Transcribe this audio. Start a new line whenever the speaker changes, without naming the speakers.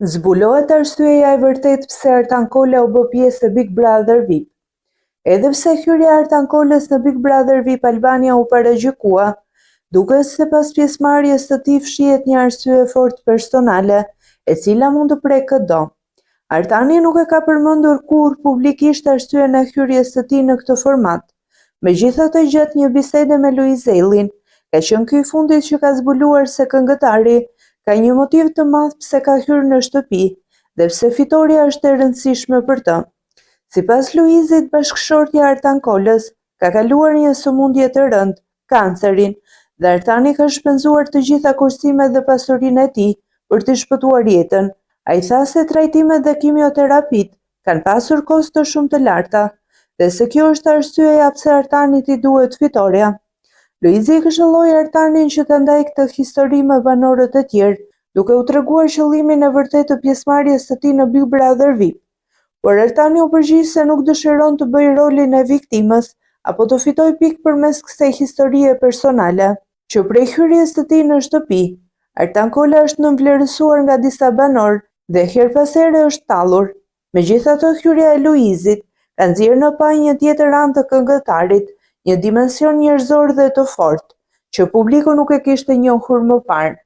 Zbulohet arsyeja e vërtet pse Artan Kola u bë pjesë e Big Brother VIP. Edhe pse hyrja e Artan Kolës në Big Brother VIP Albania u paragjykua, duket se pas pjesëmarrjes së tij fshihet një arsye fort personale, e cila mund të prekë çdo. Artani nuk e ka përmendur kurrë publikisht arsyeën e hyrjes së tij në këtë format. Megjithatë, gjatë një bisede me Luizellin, ka qenë ky i fundit që ka zbuluar se këngëtari ka një motiv të madh pse ka hyrë në shtëpi dhe pse fitoria është e rëndësishme për të. Sipas Luizit, bashkëshortja Artan Kolës ka kaluar një sëmundje të rëndë, kancerin, dhe Artani ka shpenzuar të gjitha kursimet dhe pasurinë e tij për t'i shpëtuar jetën. Ai tha se trajtimet dhe kimioterapit kanë pasur kosto shumë të larta dhe se kjo është arsyeja pse Artanit i duhet fitoria. Luizi këshilloi Artanin që ta ndajë këtë histori me banorët e tjerë, duke u treguar qëllimin e vërtetë të pjesëmarrjes së tij në Big Brother VIP. Por Artani u përgjigj se nuk dëshiron të bëjë rolin e viktimës apo të fitojë pikë përmes kësaj historie personale. Që prej hyrjes së tij në shtëpi, Artan Kola është nënvlerësuar nga disa banorë dhe her pas here është tallur. Megjithatë, hyrja e Luizit ka nxjerrë në pa një tjetër anë të këngëtarit, një dimension njerëzor dhe të fortë, që publiku nuk e kishte njohur më parë.